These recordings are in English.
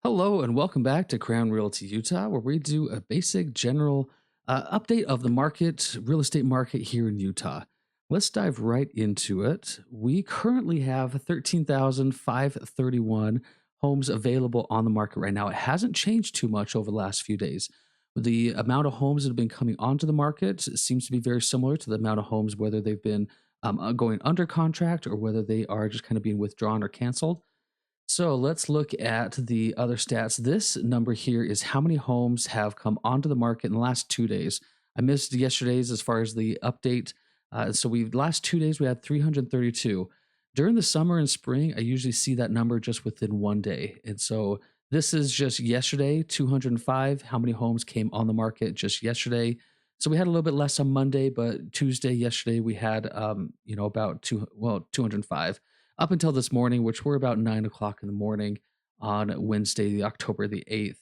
Hello and welcome back to Crown Realty Utah, where we do a basic general update of the market, real estate market here in Utah. Let's dive right into it. We currently have 13,531 homes available on the market right now. It hasn't changed too much over the last few days. The amount of homes that have been coming onto the market seems to be very similar to the amount of homes, whether they've been going under contract or whether they are just kind of being withdrawn or canceled. So let's look at the other stats. This number here is how many homes have come onto the market in the last 2 days. I missed yesterday's as far as the update. So we last 2 days we had 332. During the summer and spring, I usually see that number just within one day. And so this is just yesterday, 205. How many homes came on the market just yesterday? So we had a little bit less on Monday, but Tuesday, yesterday, we had about 205 up until this morning, which were about 9 o'clock in the morning on Wednesday, the October the 8th.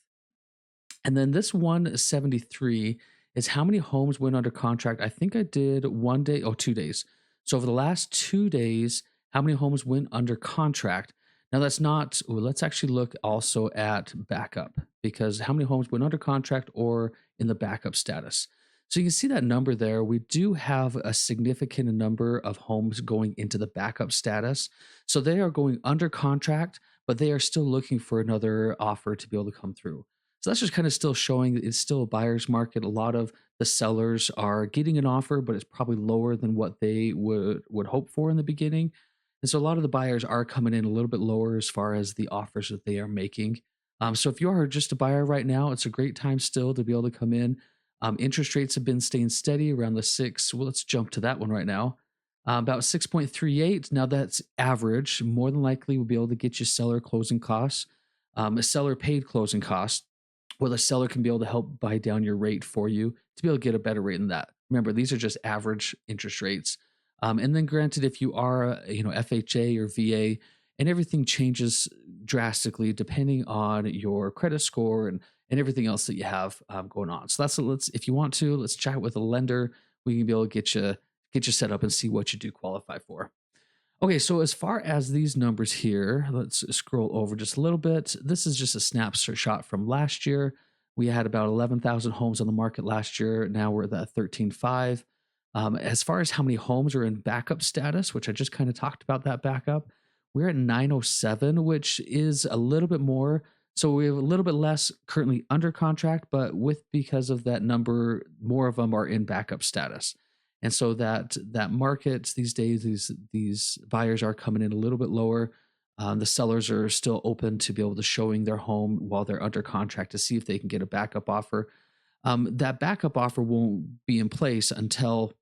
And then this 173 is how many homes went under contract. I think I did 1 day, 2 days. So over the last 2 days, how many homes went under contract? Now that's not, let's actually look also at backup because how many homes went under contract or in the backup status? So you can see that number there. We do have a significant number of homes going into the backup status. So they are going under contract, but they are still looking for another offer to be able to come through. So that's just kind of still showing that it's still a buyer's market. A lot of the sellers are getting an offer, but it's probably lower than what they would hope for in the beginning. And so a lot of the buyers are coming in a little bit lower as far as the offers that they are making. So if you are just a buyer right now, it's a great time still to be able to come in. Interest rates have been staying steady around the six. Well, let's jump to that one right now. About 6.38. Now that's average. More than likely, we'll be able to get you seller closing costs, a seller paid closing cost, where the seller can be able to help buy down your rate for you to be able to get a better rate than that. Remember, these are just average interest rates. And then, granted, if you are, FHA or VA, and everything changes drastically depending on your credit score and everything else that you have going on. So let's if you want to, let's chat with a lender. We can be able to get you set up and see what you do qualify for. Okay, so as far as these numbers here, let's scroll over just a little bit. This is just a snapshot from last year. We had about 11,000 homes on the market last year. Now we're at 13.5. As far as how many homes are in backup status, which I just kind of talked about that backup, we're at 907, which is a little bit more. So we have a little bit less currently under contract, but with because of that number, more of them are in backup status. And so that market these days, these buyers are coming in a little bit lower. The sellers are still open to be able to showing their home while they're under contract to see if they can get a backup offer. That backup offer won't be in place until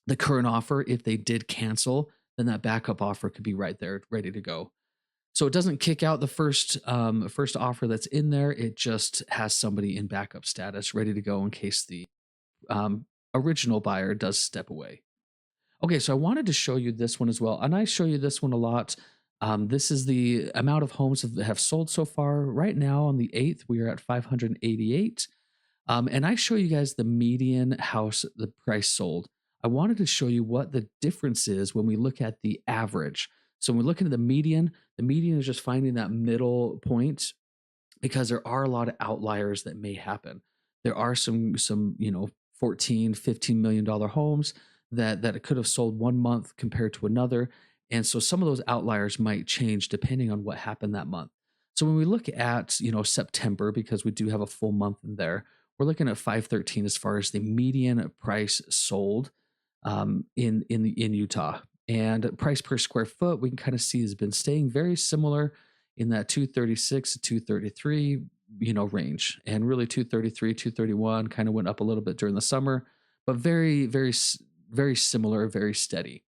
the current offer. If they did cancel, then that backup offer could be right there, ready to go. So it doesn't kick out the first offer that's in there. It just has somebody in backup status, ready to go in case the um, original buyer does step away. Okay, so I wanted to show you this one as well, and I show you this one a lot. This is the amount of homes that have sold so far. Right now, on the 8th, we are at 588. And I show you guys the median house, the price sold. I wanted to show you what the difference is when we look at the average. So when we're looking at the median is just finding that middle point because there are a lot of outliers that may happen. There are some 14, $15 million homes that it could have sold 1 month compared to another. And so some of those outliers might change depending on what happened that month. So when we look at, September, because we do have a full month in there, we're looking at 513 as far as the median price sold in Utah. And price per square foot, we can kind of see has been staying very similar in that 236 to 233 range. And really 233, 231 kind of went up a little bit during the summer, but very similar, very steady.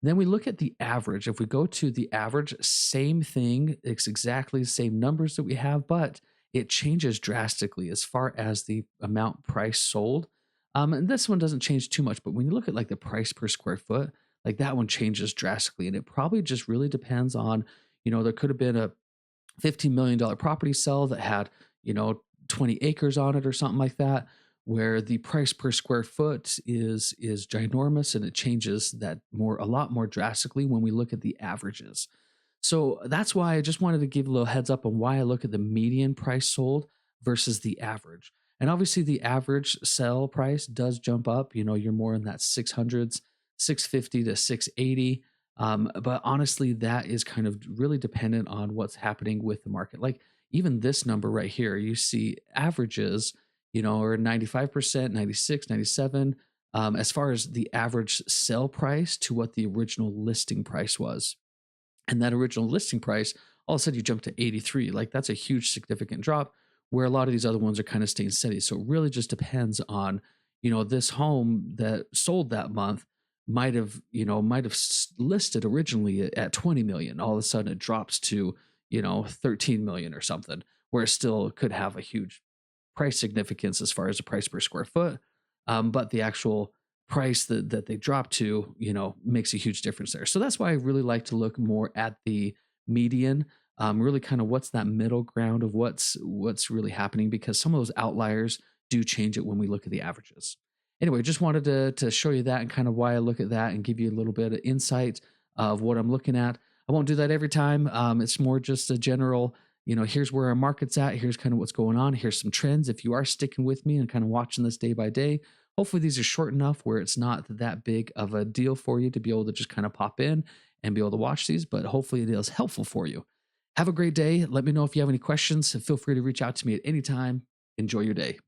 Then we look at the average. If we go to the average, same thing. It's exactly the same numbers that we have, but it changes drastically as far as the amount price sold. And this one doesn't change too much, but when you look at like the price per square foot, like that one changes drastically. And it probably just really depends on, there could have been a $15 million property sell that had, 20 acres on it or something like that, where the price per square foot is ginormous and it changes that a lot more drastically when we look at the averages. So that's why I just wanted to give a little heads up on why I look at the median price sold versus the average. And obviously, the average sell price does jump up. You know, you're more in that 600s, 650 to 680. But honestly, that is kind of really dependent on what's happening with the market. Like even this number right here, you see averages, you know, are 95%, 96, 97. As far as the average sell price to what the original listing price was. And that original listing price, all of a sudden you jump to 83. Like that's a huge significant drop where a lot of these other ones are kind of staying steady. So it really just depends on, you know, this home that sold that month listed originally at 20 million. All of a sudden it drops to, you know, 13 million or something, where it still could have a huge price significance as far as the price per square foot. But the actual price that they drop to, you know, makes a huge difference there. So that's why I really like to look more at the median, really kind of what's that middle ground of what's really happening because some of those outliers do change it when we look at the averages. Anyway, just wanted to show you that and kind of why I look at that and give you a little bit of insight of what I'm looking at. I won't do that every time. It's more just a general, you know, here's where our market's at. Here's kind of what's going on. Here's some trends. If you are sticking with me and kind of watching this day by day, hopefully these are short enough where it's not that big of a deal for you to be able to just kind of pop in and be able to watch these, but hopefully it is helpful for you. Have a great day. Let me know if you have any questions. Feel free to reach out to me at any time. Enjoy your day.